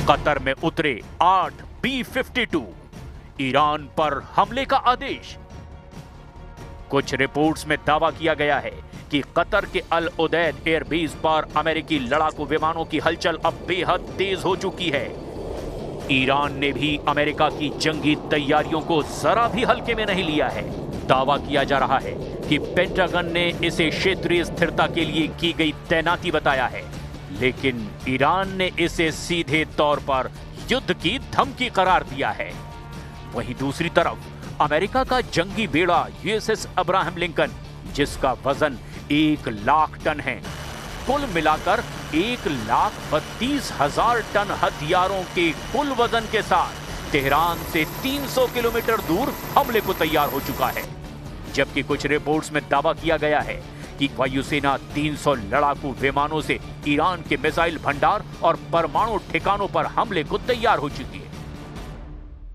Qatar में उतरे 8 B-52, Iran पर हमले का आदेश। कुछ रिपोर्ट्स में दावा किया गया है कि कतर के अल उदैद एयरबेस पर अमेरिकी लड़ाकू विमानों की हलचल अब बेहद तेज हो चुकी है। ईरान ने भी अमेरिका की जंगी तैयारियों को जरा भी हल्के में नहीं लिया है। दावा किया जा रहा है कि पेंटागन ने इसे क्षेत्रीय स्थिरता के लिए की गई तैनाती बताया है, लेकिन ईरान ने इसे सीधे तौर पर युद्ध की धमकी करार दिया है। वहीं दूसरी तरफ अमेरिका का जंगी बेड़ा यूएसएस अब्राहम लिंकन, जिसका वजन 1 लाख टन है, कुल मिलाकर 1,32,000 टन हथियारों के कुल वजन के साथ तेहरान से 300 किलोमीटर दूर हमले को तैयार हो चुका है। जबकि कुछ रिपोर्ट्स में दावा किया गया है कि वायुसेना 300 लड़ाकू विमानों से ईरान के मिसाइल भंडार और परमाणु ठिकानों पर हमले को तैयार हो चुकी है।